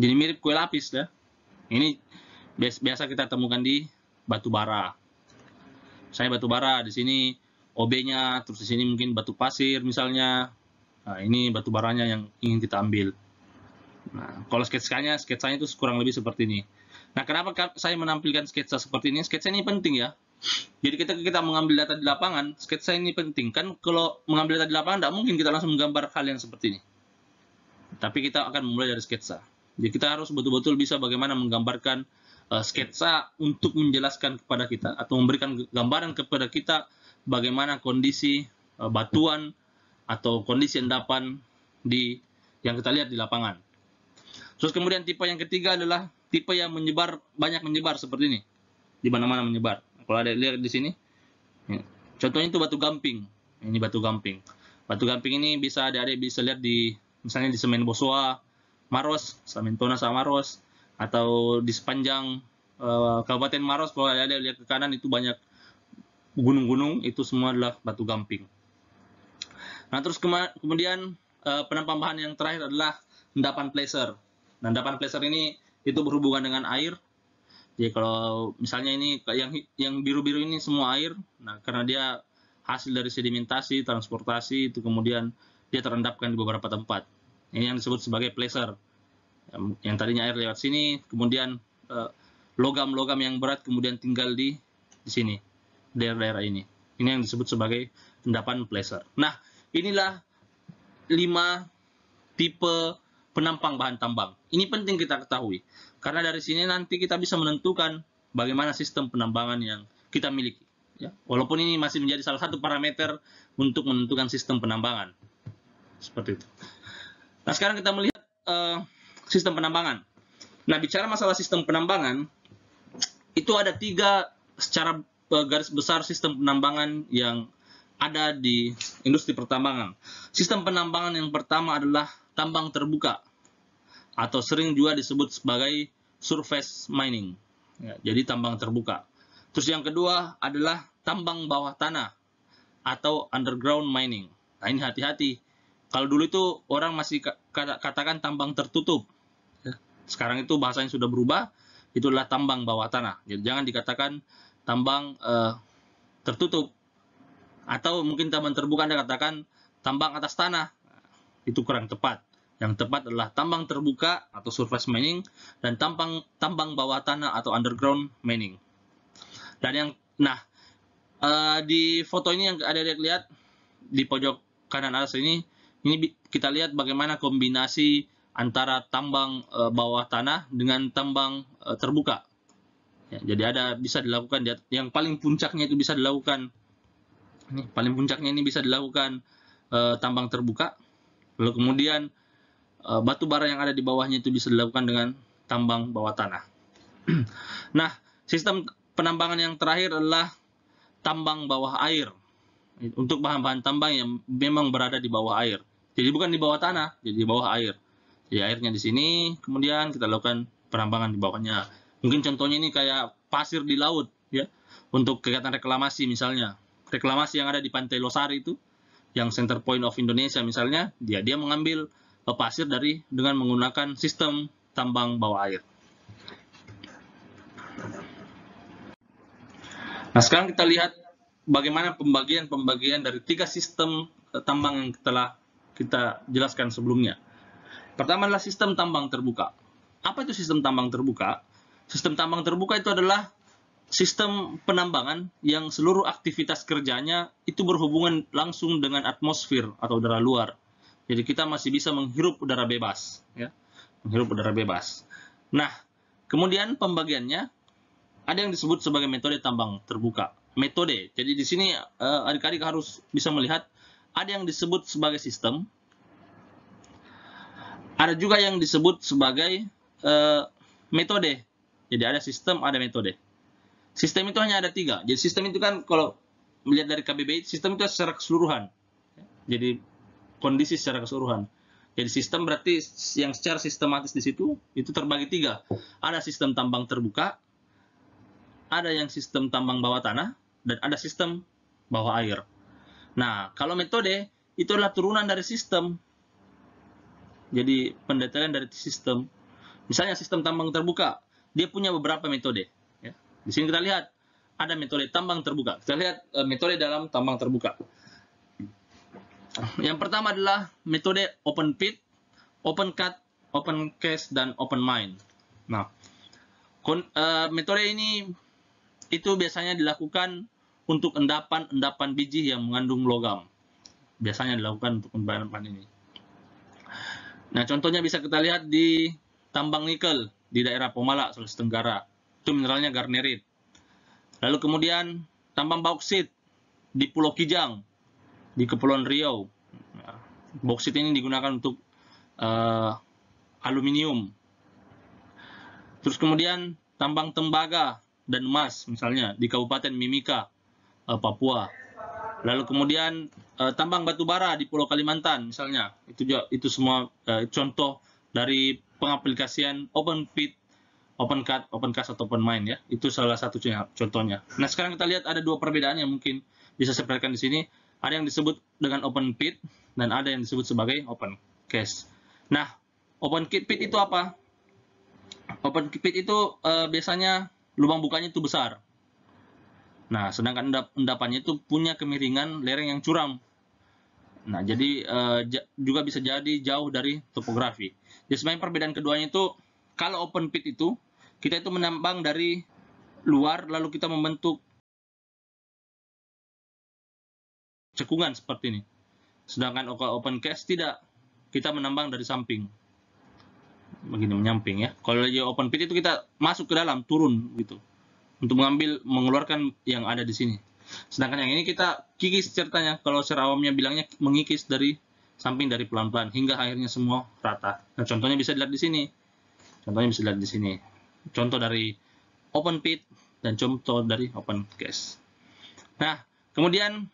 Jadi mirip kue lapis ya. Ini biasa kita temukan di batu bara. Saya batu bara di sini OB-nya, terus di sini mungkin batu pasir misalnya. Nah, ini batu baranya yang ingin kita ambil. Nah, kalau sketsanya itu kurang lebih seperti ini. Nah, kenapa saya menampilkan sketsa seperti ini? Sketsa ini penting ya. Jadi ketika kita mengambil data di lapangan, sketsa ini penting. Kan kalau mengambil data di lapangan, tidak mungkin kita langsung menggambar hal yang seperti ini. Tapi kita akan memulai dari sketsa. Jadi kita harus betul-betul bisa bagaimana menggambarkan sketsa untuk menjelaskan kepada kita atau memberikan gambaran kepada kita bagaimana kondisi batuan atau kondisi endapan yang kita lihat di lapangan. Terus kemudian tipe yang ketiga adalah tipe yang banyak menyebar seperti ini, di mana-mana menyebar. Kalau ada lihat di sini, contohnya itu batu gamping. Ini batu gamping. Batu gamping ini bisa adik-adik bisa lihat misalnya di Semen Bosoa, Maros, Semen Tona sama Maros, atau di sepanjang Kabupaten Maros. Kalau adik-adik lihat ke kanan itu banyak gunung-gunung, itu semua adalah batu gamping. Nah, terus kemudian penampang bahan yang terakhir adalah endapan placer. Nah, endapan placer ini itu berhubungan dengan air. Jadi kalau misalnya ini yang biru-biru ini semua air, nah karena dia hasil dari sedimentasi, transportasi, itu kemudian dia terendapkan di beberapa tempat. Ini yang disebut sebagai placer. Yang tadinya air lewat sini, kemudian logam-logam yang berat kemudian tinggal di sini, daerah-daerah ini. Ini yang disebut sebagai endapan placer. Nah, inilah 5 tipe penampang bahan tambang. Ini penting kita ketahui. Karena dari sini nanti kita bisa menentukan bagaimana sistem penambangan yang kita miliki. Ya. Walaupun ini masih menjadi salah satu parameter untuk menentukan sistem penambangan. Seperti itu. Nah, sekarang kita melihat sistem penambangan. Nah, bicara masalah sistem penambangan, itu ada 3 secara garis besar sistem penambangan yang ada di industri pertambangan. Sistem penambangan yang pertama adalah tambang terbuka, atau sering juga disebut sebagai surface mining. Ya, jadi tambang terbuka. Terus yang kedua adalah tambang bawah tanah atau underground mining. Nah, ini hati-hati. Kalau dulu itu orang masih katakan tambang tertutup. Ya, sekarang itu bahasanya sudah berubah. Itulah tambang bawah tanah. Jadi jangan dikatakan tambang tertutup. Atau mungkin tambang terbuka Anda katakan tambang atas tanah. Itu kurang tepat. Yang tepat adalah tambang terbuka atau surface mining dan tambang bawah tanah atau underground mining. Dan di foto ini yang ada lihat di pojok kanan atas ini kita lihat bagaimana kombinasi antara tambang bawah tanah dengan tambang terbuka. Ya, jadi bisa dilakukan yang paling puncaknya itu bisa dilakukan. Paling puncaknya ini bisa dilakukan tambang terbuka. Lalu kemudian batu bara yang ada di bawahnya itu bisa dilakukan dengan tambang bawah tanah. Nah, sistem penambangan yang terakhir adalah tambang bawah air. Untuk bahan-bahan tambang yang memang berada di bawah air. Jadi bukan di bawah tanah, jadi di bawah air. Jadi airnya di sini, kemudian kita lakukan penambangan di bawahnya. Mungkin contohnya ini kayak pasir di laut, ya. Untuk kegiatan reklamasi misalnya. Reklamasi yang ada di Pantai Losari itu, yang Center Point of Indonesia misalnya, dia mengambil pasir dengan menggunakan sistem tambang bawah air. Nah, sekarang kita lihat bagaimana pembagian dari 3 sistem tambang yang telah kita jelaskan sebelumnya. Pertama adalah sistem tambang terbuka. Apa itu sistem tambang terbuka? Sistem tambang terbuka itu adalah sistem penambangan yang seluruh aktivitas kerjanya itu berhubungan langsung dengan atmosfer atau udara luar. Jadi kita masih bisa menghirup udara bebas, ya, menghirup udara bebas. Nah, kemudian pembagiannya ada yang disebut sebagai metode tambang terbuka. Metode. Jadi di sini adik-adik harus bisa melihat ada yang disebut sebagai sistem, ada juga yang disebut sebagai metode. Jadi ada sistem, ada metode. Sistem itu hanya ada 3. Jadi sistem itu kan kalau melihat dari KBBI, sistem itu secara keseluruhan. Jadi kondisi secara keseluruhan. Jadi sistem berarti yang secara sistematis di situ itu terbagi 3. Ada sistem tambang terbuka, ada yang sistem tambang bawah tanah, dan ada sistem bawah air. Nah, kalau metode itu adalah turunan dari sistem. Jadi pendetailan dari sistem. Misalnya sistem tambang terbuka, dia punya beberapa metode. Ya. Di sini kita lihat ada metode tambang terbuka. Kita lihat metode dalam tambang terbuka. Yang pertama adalah metode open pit, open cut, open cast, dan open mine. Nah, metode ini itu biasanya dilakukan untuk endapan biji yang mengandung logam. Biasanya dilakukan untuk endapan ini. Nah, contohnya bisa kita lihat di tambang nikel di daerah Pomala, Sulawesi Tenggara. itu mineralnya garnerit. Lalu kemudian tambang bauksit di Pulau Kijang, di Kepulauan Riau. Bauksit ini digunakan untuk aluminium. Terus kemudian tambang tembaga dan emas, misalnya di Kabupaten Mimika, Papua. Lalu kemudian tambang batu bara di Pulau Kalimantan, misalnya. Itu semua contoh dari pengaplikasian open pit, open cut, open cast atau open mine, ya. Itu salah satu contohnya. Nah, sekarang kita lihat ada dua perbedaan yang mungkin bisa saya perhatikan di sini. Ada yang disebut dengan open pit dan ada yang disebut sebagai open cast. Nah, open pit itu apa? Open pit itu biasanya lubang bukanya itu besar. Nah, sedangkan endapannya itu punya kemiringan lereng yang curam. Nah, jadi juga bisa jadi jauh dari topografi. Jadi sebenarnya perbedaan keduanya itu, kalau open pit itu, kita itu menambang dari luar, lalu kita membentuk cekungan seperti ini. Sedangkan open cast tidak, kita menambang dari samping. Begini, menyamping, ya. Kalau di open pit itu kita masuk ke dalam, turun gitu, untuk mengeluarkan yang ada di sini. Sedangkan yang ini kita kikis ceritanya, kalau secara awamnya bilangnya mengikis dari samping, dari pelan-pelan hingga akhirnya semua rata. Nah, contohnya bisa dilihat di sini. Contoh dari open pit dan contoh dari open cast. Nah, kemudian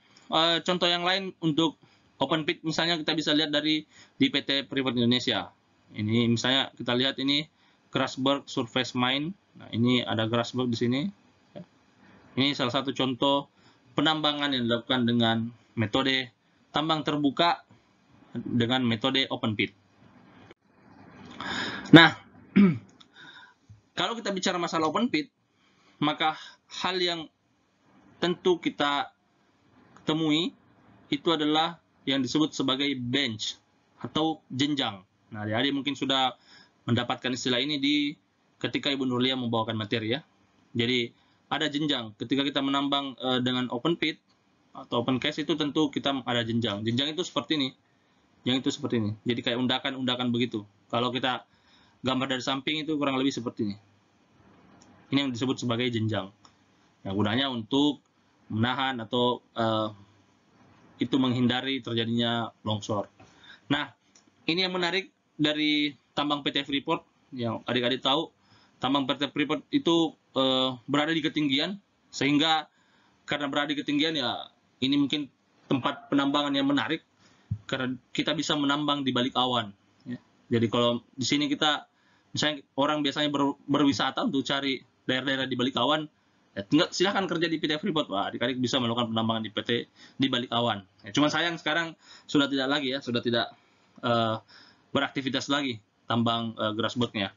contoh yang lain untuk open pit, misalnya kita bisa lihat di PT Freeport Indonesia. Ini misalnya kita lihat ini Grasberg Surface Mine. Nah, ini ada Grasberg di sini. Ini salah satu contoh penambangan yang dilakukan dengan metode tambang terbuka dengan metode open pit. Nah, kalau kita bicara masalah open pit, maka hal yang tentu kita temui itu adalah yang disebut sebagai bench atau jenjang. Nah, adik-adik mungkin sudah mendapatkan istilah ini ketika Ibu Nurlia membawakan materi, ya. Jadi ada jenjang. Ketika kita menambang dengan open pit atau open cast itu tentu kita ada jenjang. Jenjang itu seperti ini. Jadi kayak undakan-undakan begitu. Kalau kita gambar dari samping itu kurang lebih seperti ini. Ini yang disebut sebagai jenjang. Yang gunanya untuk menahan atau itu menghindari terjadinya longsor. Nah, ini yang menarik dari tambang PT Freeport, yang adik-adik tahu, tambang PT Freeport itu berada di ketinggian, sehingga karena berada di ketinggian, ya ini mungkin tempat penambangan yang menarik, karena kita bisa menambang di balik awan. Ya. Jadi kalau di sini kita, misalnya orang biasanya berwisata untuk cari daerah-daerah di balik awan, ya, silahkan kerja di PT Freeport, adik-adik bisa melakukan penambangan di balik awan. Ya, cuman sayang sekarang sudah tidak lagi, ya, sudah tidak beraktivitas lagi tambang Grasberg-nya.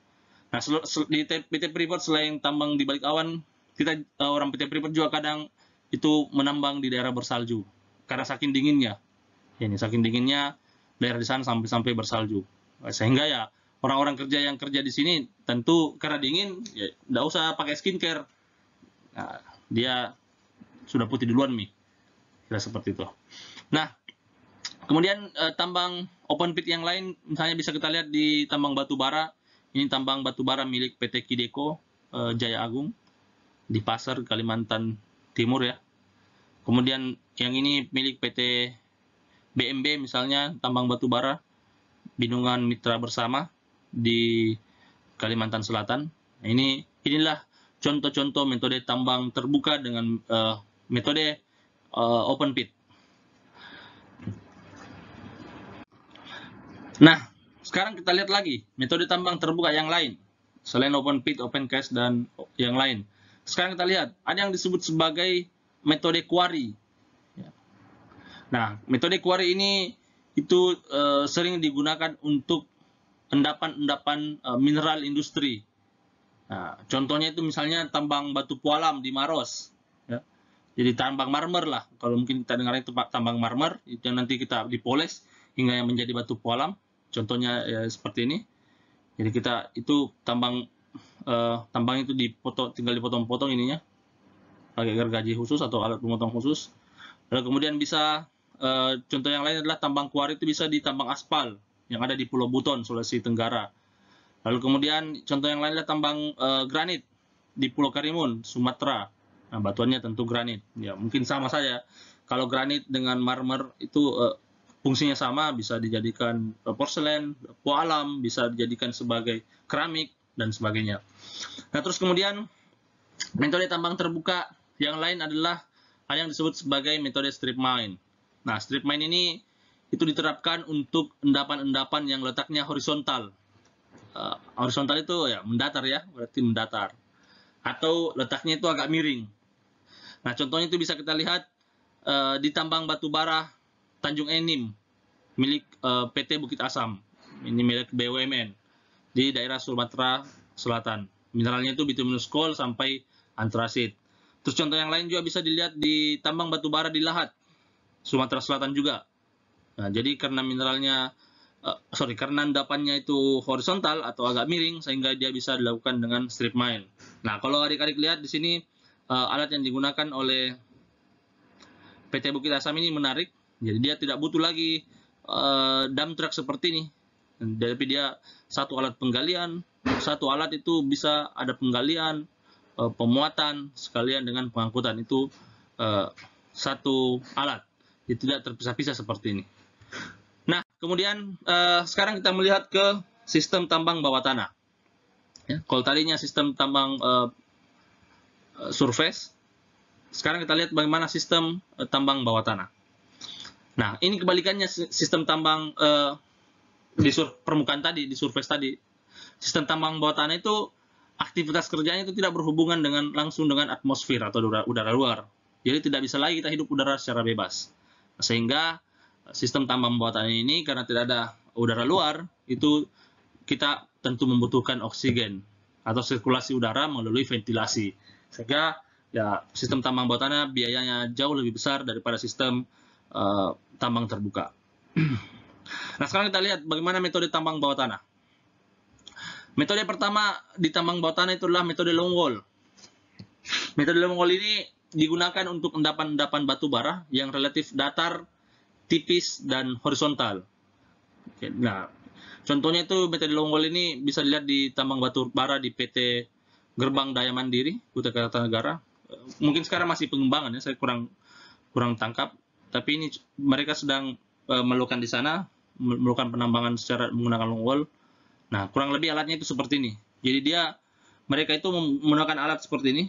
Nah, di PT Freeport selain tambang di balik awan, kita orang PT Freeport juga kadang itu menambang di daerah bersalju karena saking dinginnya. Ini saking dinginnya daerah di sana sampai bersalju. Sehingga ya orang-orang yang kerja di sini tentu karena dingin, ya nggak usah pakai skincare. Nah, dia sudah putih duluan nih. Kira seperti itu. Nah, kemudian tambang open pit yang lain, misalnya bisa kita lihat di tambang batu bara. Ini tambang batu bara milik PT Kideko Jaya Agung di Pasir, Kalimantan Timur, ya. Kemudian yang ini milik PT BMB, misalnya tambang batu bara Bendungan Mitra Bersama di Kalimantan Selatan. Nah, inilah contoh-contoh metode tambang terbuka dengan metode open pit. Nah, sekarang kita lihat lagi metode tambang terbuka yang lain selain open pit, open cast, dan yang lain. Sekarang kita lihat ada yang disebut sebagai metode quarry. Nah, metode quarry ini itu sering digunakan untuk endapan-endapan mineral industri. Nah, contohnya itu misalnya tambang batu pualam di Maros. Ya. Jadi tambang marmer lah. Kalau mungkin kita dengar itu tambang marmer, itu yang nanti kita dipoles hingga yang menjadi batu pualam. Contohnya ya, seperti ini. Jadi kita itu tambang itu tinggal dipotong-potong ininya, pakai gergaji khusus atau alat pemotong khusus. Lalu kemudian bisa contoh yang lain adalah tambang quarry itu bisa di tambang aspal yang ada di Pulau Buton, Sulawesi Tenggara. Lalu kemudian contoh yang lain adalah tambang granit di Pulau Karimun, Sumatera. Nah, batuannya tentu granit. Ya, mungkin sama saja. Kalau granit dengan marmer itu fungsinya sama, bisa dijadikan porselen, poalam, bisa dijadikan sebagai keramik, dan sebagainya. Nah, terus kemudian metode tambang terbuka yang lain adalah hal yang disebut sebagai metode strip mine. Nah, strip mine ini itu diterapkan untuk endapan-endapan yang letaknya horizontal. Horizontal itu ya mendatar ya, berarti mendatar. Atau letaknya itu agak miring. Nah, contohnya itu bisa kita lihat di tambang batu bara Tanjung Enim milik PT Bukit Asam. Ini milik BUMN di daerah Sumatera Selatan. Mineralnya itu bituminous coal sampai antrasit. Terus contoh yang lain juga bisa dilihat di tambang batu bara di Lahat, Sumatera Selatan juga. Nah, jadi karena mineralnya karena endapannya itu horizontal atau agak miring, sehingga dia bisa dilakukan dengan strip mine. Nah, kalau adik-adik lihat di sini alat yang digunakan oleh PT Bukit Asam ini menarik. Jadi dia tidak butuh lagi dump truck seperti ini. Tapi dia satu alat penggalian, satu alat itu bisa ada penggalian, pemuatan sekalian dengan pengangkutan. Itu satu alat. Itu tidak terpisah-pisah seperti ini. Nah, kemudian sekarang kita melihat ke sistem tambang bawah tanah. Ya, kalau tadinya sistem tambang surface, sekarang kita lihat bagaimana sistem tambang bawah tanah. Nah, ini kebalikannya sistem tambang di permukaan tadi, di surface tadi. Sistem tambang bawah tanah itu aktivitas kerjanya itu tidak berhubungan langsung dengan atmosfer atau udara luar. Jadi tidak bisa lagi kita hidup udara secara bebas. Sehingga sistem tambang bawah tanah ini karena tidak ada udara luar, itu kita tentu membutuhkan oksigen atau sirkulasi udara melalui ventilasi. Sehingga ya sistem tambang bawah tanah biayanya jauh lebih besar daripada sistem tambang terbuka. Nah, sekarang kita lihat bagaimana metode tambang bawah tanah. Metode pertama di tambang bawah tanah itu adalah metode long wall. Metode long wall ini digunakan untuk endapan-endapan batu bara yang relatif datar, tipis, dan horizontal. Oke, nah, contohnya itu metode long wall ini bisa dilihat di tambang batu bara di PT Gerbang Daya Mandiri, Kutai Kartanegara. Mungkin sekarang masih pengembangan ya, saya kurang tangkap. Tapi ini mereka sedang melakukan di sana, melakukan penambangan secara menggunakan long wall. Nah, kurang lebih alatnya itu seperti ini. Jadi mereka itu menggunakan alat seperti ini.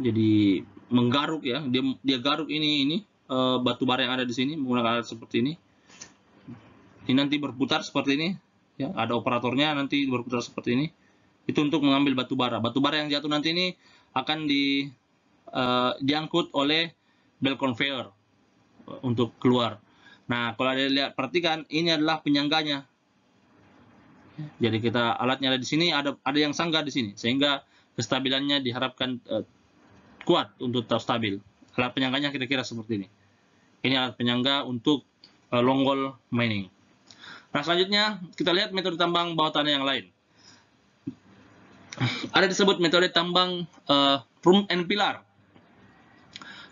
Jadi menggaruk ya, dia garuk ini batu bara yang ada di sini menggunakan alat seperti ini. Ini nanti berputar seperti ini, ya, ada operatornya nanti berputar seperti ini. Itu untuk mengambil batu bara. Batu bara yang jatuh nanti ini akan diangkut oleh belt conveyor untuk keluar. Nah, kalau ada lihat, perhatikan, ini adalah penyangganya. Jadi alatnya ada di sini, ada yang sanggah di sini, sehingga kestabilannya diharapkan kuat untuk tetap stabil. Alat penyangganya kira-kira seperti ini. Ini alat penyangga untuk long wall mining. Nah, selanjutnya kita lihat metode tambang bawah tanah yang lain. Ada disebut metode tambang room and pillar.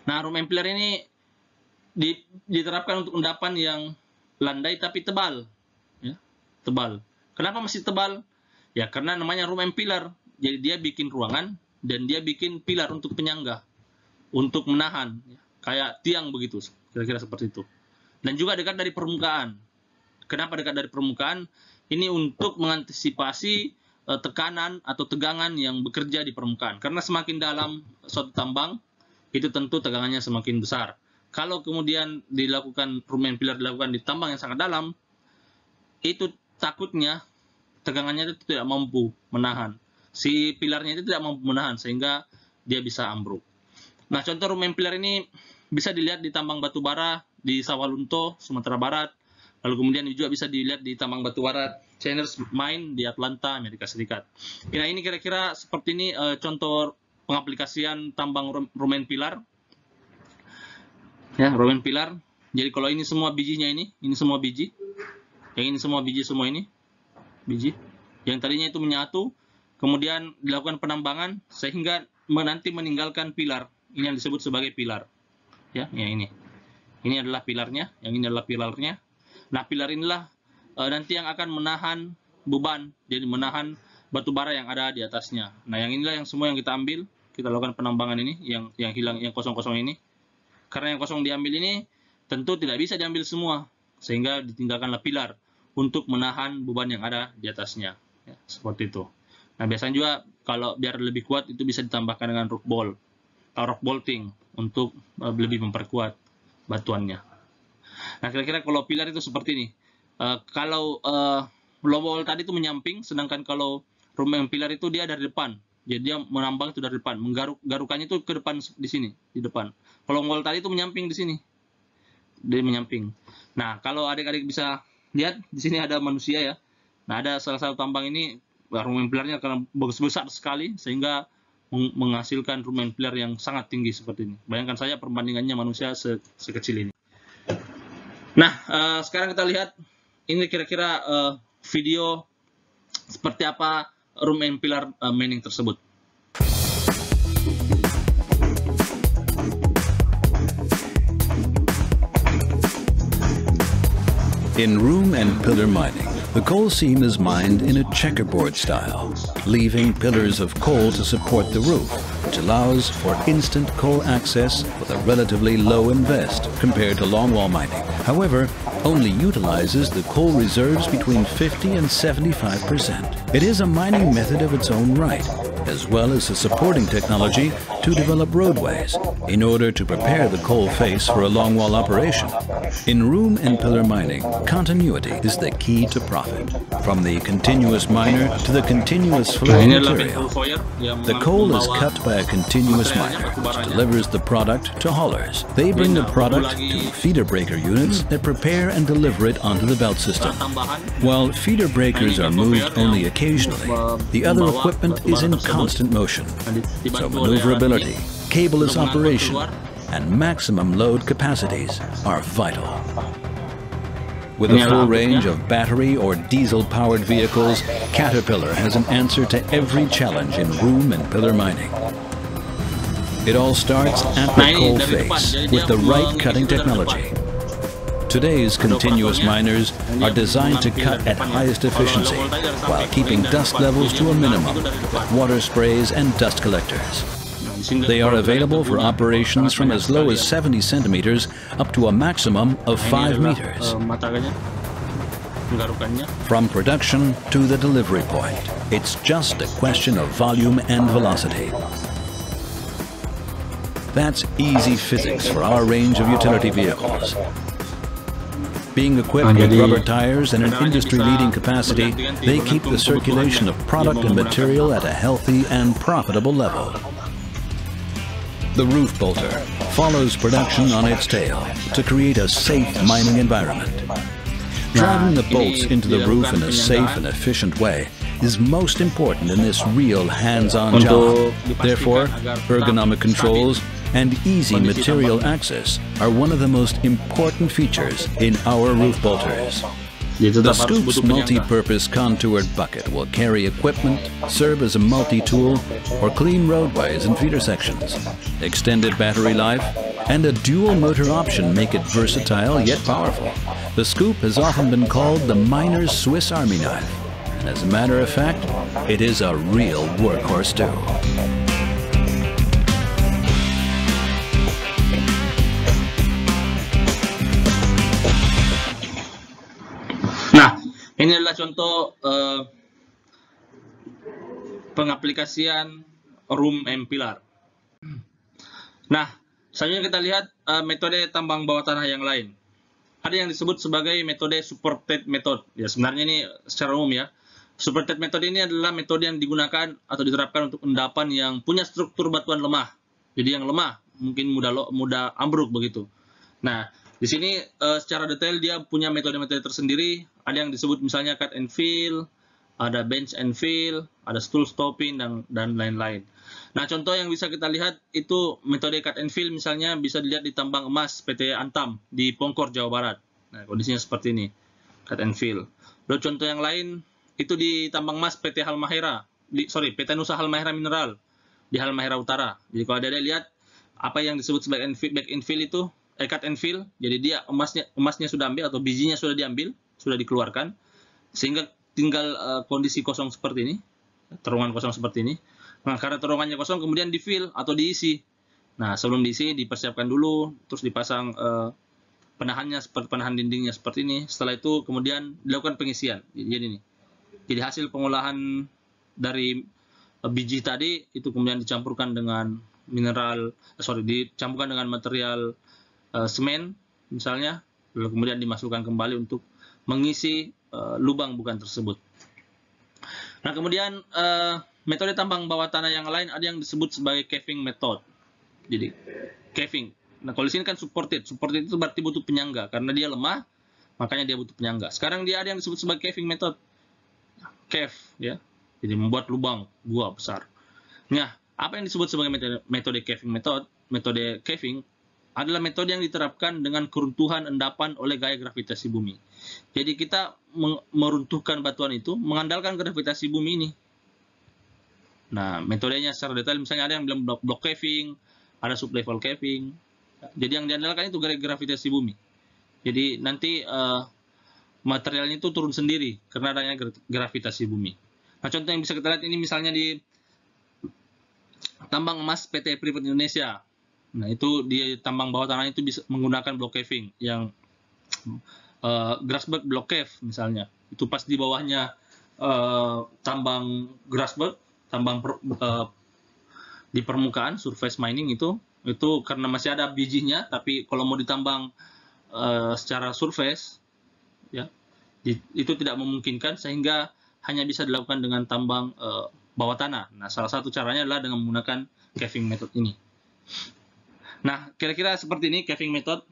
Nah, room and pillar ini diterapkan untuk endapan yang landai tapi tebal. Ya, tebal. Kenapa masih tebal? Ya, karena namanya room and pillar. Jadi dia bikin ruangan dan dia bikin pilar untuk penyangga, untuk menahan. Ya, kayak tiang begitu, kira-kira seperti itu. Dan juga dekat dari permukaan. Kenapa dekat dari permukaan? Ini untuk mengantisipasi tekanan atau tegangan yang bekerja di permukaan. Karena semakin dalam suatu tambang, itu tentu tegangannya semakin besar. Kalau kemudian dilakukan room and pillar dilakukan di tambang yang sangat dalam, itu takutnya tegangannya itu tidak mampu menahan. Si pilarnya itu tidak mampu menahan sehingga dia bisa ambruk. Nah, contoh room and pillar ini bisa dilihat di tambang batu bara di Sawalunto, Sumatera Barat. Lalu kemudian juga bisa dilihat di tambang batu bara Cheniers Mine di Atlanta, Amerika Serikat. Nah, ini kira-kira seperti ini contoh pengaplikasian tambang room and pillar. Ya, room and pillar. Jadi kalau ini semua bijinya ini semua biji. Yang ini semua biji, semua ini biji. Yang tadinya itu menyatu, kemudian dilakukan penambangan sehingga nanti meninggalkan pilar. Ini yang disebut sebagai pilar. Ya, yang ini. Ini adalah pilarnya, yang ini adalah pilarnya. Nah, pilar inilah nanti yang akan menahan beban, jadi menahan batu bara yang ada di atasnya. Nah, yang inilah yang semua yang kita ambil, kita lakukan penambangan ini, yang hilang, yang kosong-kosong ini. Karena yang kosong diambil ini tentu tidak bisa diambil semua, sehingga ditinggalkanlah pilar untuk menahan beban yang ada di atasnya. Ya, seperti itu. Nah, biasanya juga kalau biar lebih kuat itu bisa ditambahkan dengan rock bolting untuk lebih memperkuat batuannya. Nah, kira-kira kalau pilar itu seperti ini. Kalau low wall tadi itu menyamping, sedangkan kalau room and pilar itu dia dari depan. Jadi dia menambang itu dari depan, garukannya itu ke depan di sini, di depan. Kalau wall tadi itu menyamping di sini. Dia menyamping. Nah, kalau adik-adik bisa lihat di sini ada manusia ya. Nah, ada salah satu tambang ini room and pilarnya karena besar sekali sehingga menghasilkan room and pilar yang sangat tinggi seperti ini. Bayangkan saja perbandingannya manusia sekecil ini. Nah, sekarang kita lihat ini kira-kira video seperti apa room and pilar mining tersebut. In room and pillar mining, the coal seam is mined in a checkerboard style, leaving pillars of coal to support the roof, which allows for instant coal access with a relatively low invest compared to longwall mining. However, only utilizes the coal reserves between 50 and 75%. It is a mining method of its own right, as well as a supporting technology to develop roadways in order to prepare the coal face for a longwall operation. In room and pillar mining, continuity is the key to profit. From the continuous miner to the continuous flow material, the coal is cut by a continuous miner, which delivers the product to haulers. They bring the product to feeder breaker units that prepare and deliver it onto the belt system. While feeder breakers are moved only occasionally, the other equipment is in constant motion, so maneuverability, cableless operation, and maximum load capacities are vital. With a full range of battery or diesel-powered vehicles, Caterpillar has an answer to every challenge in room and pillar mining. It all starts at the coal face with the right cutting technology. Today's continuous miners are designed to cut at highest efficiency while keeping dust levels to a minimum with water sprays and dust collectors. They are available for operations from as low as 70 centimeters up to a maximum of 5 meters. From production to the delivery point, it's just a question of volume and velocity. That's easy physics for our range of utility vehicles. Being equipped with rubber tires and an industry-leading capacity, they keep the circulation of product and material at a healthy and profitable level. The roof bolter follows production on its tail to create a safe mining environment. Driving the bolts into the roof in a safe and efficient way is most important in this real hands-on job. Therefore, ergonomic controls and easy material access are one of the most important features in our roof bolters. The Scoop's multi-purpose contoured bucket will carry equipment, serve as a multi-tool, or clean roadways and feeder sections. Extended battery life and a dual motor option make it versatile yet powerful. The Scoop has often been called the miner's Swiss Army knife, and as a matter of fact, it is a real workhorse too. Ini adalah contoh pengaplikasian room and pillar. Nah, selanjutnya kita lihat metode tambang bawah tanah yang lain. Ada yang disebut sebagai metode supported method. Ya, sebenarnya ini secara umum ya. Supported method ini adalah metode yang digunakan atau diterapkan untuk endapan yang punya struktur batuan lemah. Jadi yang lemah, mungkin mudah ambruk begitu. Nah, di sini secara detail dia punya metode-metode tersendiri. Ada yang disebut misalnya cut and fill, ada bench and fill, ada stool stopping dan lain-lain. Nah, contoh yang bisa kita lihat itu metode cut and fill misalnya bisa dilihat di tambang emas PT Antam di Pongkor, Jawa Barat. Nah, kondisinya seperti ini, cut and fill. Lalu contoh yang lain itu di tambang emas PT PT Nusa Halmahera Mineral di Halmahera Utara. Jadi kalau ada lihat apa yang disebut sebagai back and fill itu cut and fill, jadi dia emasnya sudah ambil atau bijinya sudah diambil, sudah dikeluarkan, sehingga tinggal kondisi kosong seperti ini. terowongan kosong seperti ini. Nah, karena terowongannya kosong, kemudian di-fill atau diisi. Nah, sebelum diisi, dipersiapkan dulu, terus dipasang penahannya, seperti penahan dindingnya seperti ini. Setelah itu, kemudian dilakukan pengisian. Jadi ini. Jadi hasil pengolahan dari biji tadi, itu kemudian dicampurkan dengan dicampurkan dengan material semen, misalnya, lalu kemudian dimasukkan kembali untuk mengisi lubang bukan tersebut. Nah, kemudian metode tambang bawah tanah yang lain ada yang disebut sebagai caving method. Jadi caving. Nah, kalau di sini kan supported. Supported itu berarti butuh penyangga karena dia lemah, makanya dia butuh penyangga. Sekarang dia ada yang disebut sebagai caving method. Cave, ya. Jadi membuat lubang gua besar. Nah, apa yang disebut sebagai metode caving method? Metode caving adalah metode yang diterapkan dengan keruntuhan endapan oleh gaya gravitasi bumi. Jadi kita meruntuhkan batuan itu mengandalkan gravitasi bumi ini. Nah, metodenya secara detail misalnya ada yang bilang block caving, ada sublevel caving. Jadi yang diandalkan itu gravitasi bumi. Jadi nanti materialnya itu turun sendiri karena adanya gravitasi bumi. Nah, contoh yang bisa kita lihat ini misalnya di tambang emas PT Freeport Indonesia. Nah, itu di tambang bawah tanah itu bisa menggunakan block caving yang Grasberg block cave misalnya. Itu pas di bawahnya tambang Grasberg, tambang di permukaan surface mining itu karena masih ada bijinya, tapi kalau mau ditambang secara surface ya itu tidak memungkinkan sehingga hanya bisa dilakukan dengan tambang bawah tanah. Nah, salah satu caranya adalah dengan menggunakan caving method ini. Nah, kira-kira seperti ini caving method.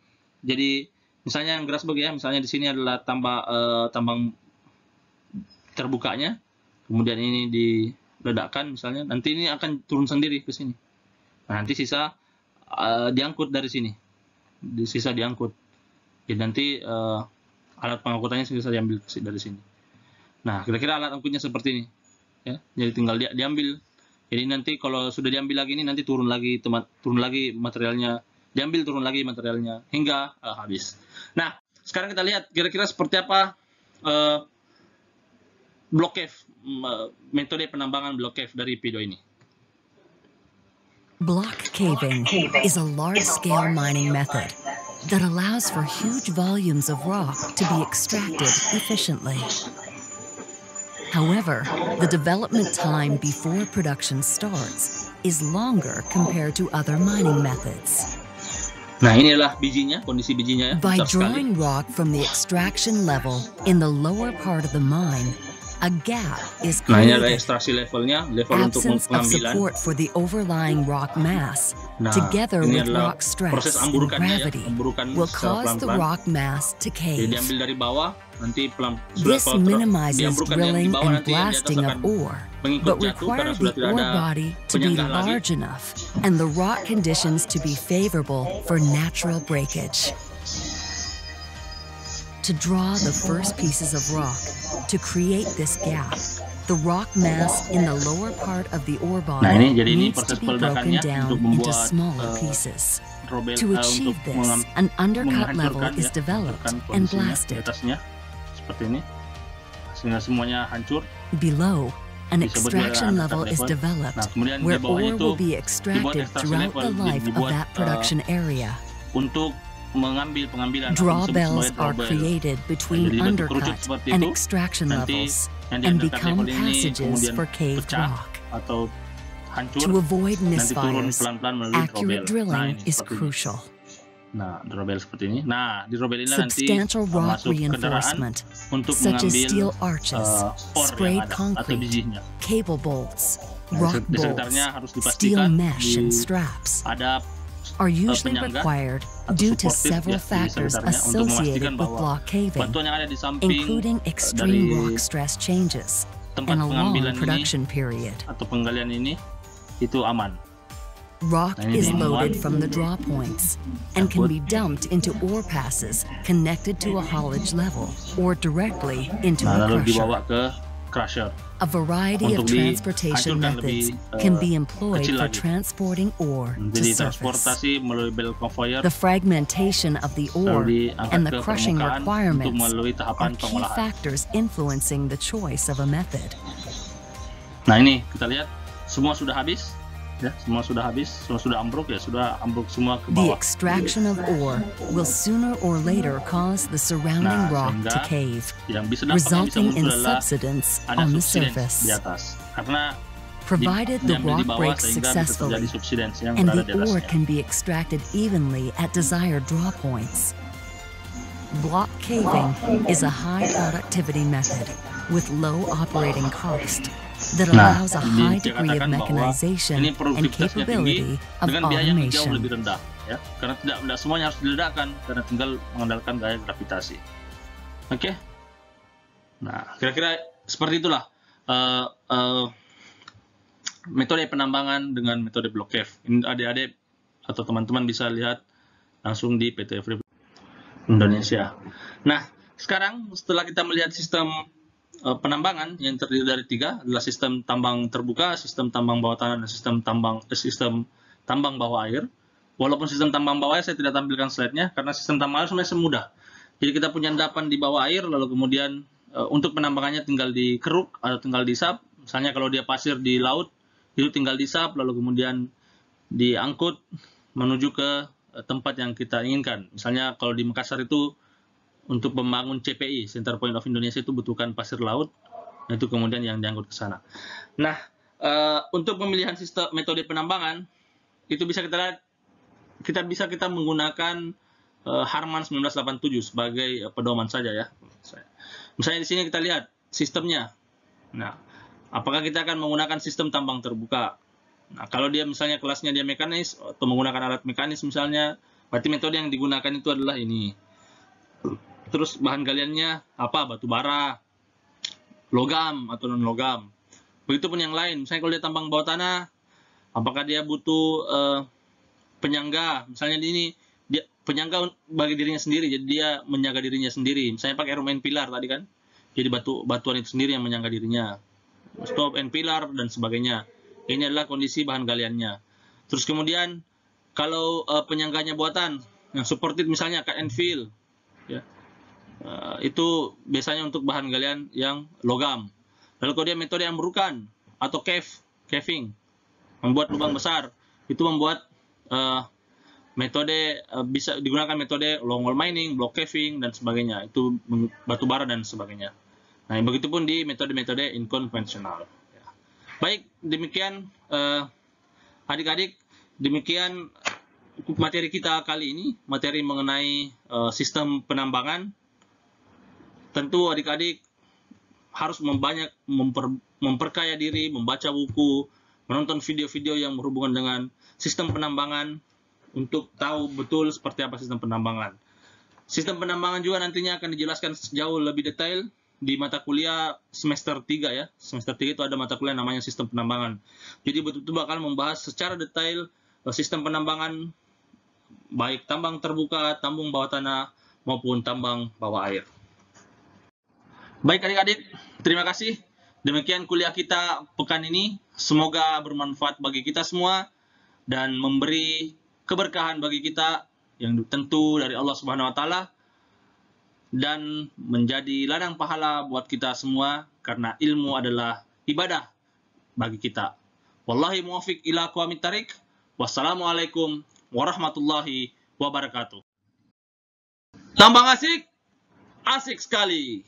Jadi, misalnya yang Grasberg ya, misalnya di sini adalah tambang terbukanya, kemudian ini diledakkan misalnya, nanti ini akan turun sendiri ke sini. Nah, nanti sisa diangkut dari sini. Sisa diangkut. Jadi nanti alat pengangkutannya sisa diambil dari sini. Nah, kira-kira alat angkutnya seperti ini. Ya, jadi tinggal diambil. Jadi nanti kalau sudah diambil lagi ini nanti turun lagi materialnya, diambil turun lagi materialnya hingga habis. Nah, sekarang kita lihat kira-kira seperti apa block cave, metode penambangan block cave dari Pido ini. Block caving is a large-scale mining method that allows for huge volumes of rock to be extracted efficiently. However, the development time before production starts is longer compared to other mining methods. Nah, inilah bijinya, kondisi bijinya ya. By drawing rock from the extraction level in the lower part of the mine, a gap is Nah, ini ada created. ekstraksi levelnya, level untuk Absence of pengambilan. support for the overlying rock mass, Nah, together ini with adalah rock stress proses and amburukannya ya, gravity, amburukan will secara cause the pelan-pelan. rock mass to Jadi cave. diambil dari bawah, nanti pelan. This kalau minimizes diamburkan yang di drilling bawah, and nanti yang di atas blasting of akan ore, mengikut but jatuh require karena sudah the tidak ore ada body to be penyangga lagi. large enough and the rock conditions to be favorable for natural breakage. To draw the first pieces of rock, to create this gap, the rock mass in the lower part of the ore body Nah, ini jadi ini needs to proses be broken peledakannya down untuk into membuat smaller pieces. robel To achieve untuk this, an undercut level menghancurkan is ya, developed menghancurkan and kondisinya di blasted. atasnya seperti ini sehingga semuanya hancur. Below, an Disebut extraction dengan level undercut is level. developed, Nah, kemudian di where bawahnya ore itu will be dibuat extracted ekstraksi throughout level, the life of dibuat, that production area. untuk mengambil pengambilan atau disebut Drawbells sebagai are drawbell. created between Jadi bentuk kerucut undercut seperti and itu, extraction nanti levels yang di and undercut become level ini passages kemudian for caved pecah rock. atau hancur, To avoid nanti turun misfires, pelan-pelan melalui drawbell. accurate Nah, drilling ini is seperti ini. crucial. Nah, drawbell seperti ini. Nah, di drawbell ini nanti Substantial rock masuk kendaraan reinforcement, untuk such as mengambil steel arches, ore sprayed yang ada atau concrete, bijinya. cable bolts, Nah, rock di bolts, sekitarnya harus steel dipastikan mesh and straps ada are usually penyangga required atau due to supportive several ya di factors sekitarnya untuk associated memastikan with bahwa block caving, batuan yang ada di samping including dari extreme rock stress changes tempat and a long pengambilan ini production period. atau penggalian ini itu aman. Rock Nah, ini is dimuat. loaded from the draw points and can be dumped into ore passes connected to a haulage level or directly into Nah, a lalu crusher. dibawa ke crusher. A variety of Untuk transportation dihancurkan methods lebih, can be employed kecil for lagi. transporting ore to Jadi surface. transportasi melalui belt conveyor The fragmentation of the lalu ore diangkat and ke the crushing permukaan untuk requirements melalui are tahapan key pengolahan. factors influencing the choice of a method. Nah, ini kita lihat semua sudah habis. Ya, semua sudah habis, semua sudah ambruk ya, sudah ambruk semua ke The bawah. extraction of ore will sooner or later cause the surrounding rock to cave, resulting in subsidence on the surface. Di atas. Karena provided the rock breaks successfully and the ore can be extracted evenly at desired draw points. Block caving is a high productivity method with low operating cost that allows a high degree of mechanization and capability of dengan biaya yang jauh automation. lebih rendah, ya, karena tidak semuanya harus diledakkan, karena tinggal mengandalkan gaya gravitasi. Oke. Nah, kira-kira seperti itulah metode penambangan dengan metode block cave. Ini adik-adik atau teman-teman bisa lihat langsung di PT Freeport Indonesia. Nah, sekarang setelah kita melihat sistem penambangan yang terdiri dari 3 adalah sistem tambang terbuka, sistem tambang bawah tanah, dan sistem tambang bawah air. Walaupun sistem tambang bawah air saya tidak tampilkan slide-nya karena sistem tambang air sebenarnya semudah. Jadi kita punya endapan di bawah air, lalu kemudian untuk penambangannya tinggal dikeruk atau tinggal disap. Misalnya kalau dia pasir di laut, itu tinggal disap lalu kemudian diangkut menuju ke tempat yang kita inginkan. Misalnya kalau di Makassar itu untuk membangun CPI, Center Point of Indonesia, itu butuhkan pasir laut, nah itu kemudian yang diangkut ke sana. Nah, untuk pemilihan sistem metode penambangan, itu bisa kita menggunakan Harman 1987 sebagai pedoman saja ya. Misalnya di sini kita lihat sistemnya. Nah, apakah kita akan menggunakan sistem tambang terbuka? Nah, kalau dia misalnya kelasnya dia mekanis atau menggunakan alat mekanis misalnya, berarti metode yang digunakan itu adalah ini. Terus bahan galiannya apa? Batu bara, logam atau non logam. Begitupun yang lain. Misalnya kalau dia tambang bawah tanah, apakah dia butuh penyangga? Misalnya ini dia penyangga bagi dirinya sendiri, jadi dia menjaga dirinya sendiri. Misalnya pakai room and pilar tadi kan, jadi batuan itu sendiri yang menyangga dirinya. Stop and pilar dan sebagainya. Ini adalah kondisi bahan galiannya. Terus kemudian kalau penyangganya buatan, yang supported misalnya cut and fill, ya. Itu biasanya untuk bahan galian yang logam. Lalu kalau dia metode yang amrukan atau caving, membuat lubang besar, itu membuat metode bisa digunakan metode long hole mining, block caving dan sebagainya. Itu batu bara dan sebagainya. Nah, begitupun di metode-metode inkonvensional. Ya. Baik, demikian adik-adik, demikian materi kita kali ini, materi mengenai sistem penambangan. Tentu adik-adik harus memperkaya diri, membaca buku, menonton video-video yang berhubungan dengan sistem penambangan untuk tahu betul seperti apa sistem penambangan. Sistem penambangan juga nantinya akan dijelaskan jauh lebih detail di mata kuliah semester 3 ya. Semester 3 itu ada mata kuliah namanya sistem penambangan. Jadi betul-betul bakal membahas secara detail sistem penambangan, baik tambang terbuka, tambang bawah tanah, maupun tambang bawah air. Baik adik-adik, terima kasih. Demikian kuliah kita pekan ini. Semoga bermanfaat bagi kita semua dan memberi keberkahan bagi kita yang tentu dari Allah Subhanahu wa taala dan menjadi ladang pahala buat kita semua karena ilmu adalah ibadah bagi kita. Wallahi muwaffiq ila aqwamit thariq. Wassalamualaikum warahmatullahi wabarakatuh. Tambang asik, asik sekali.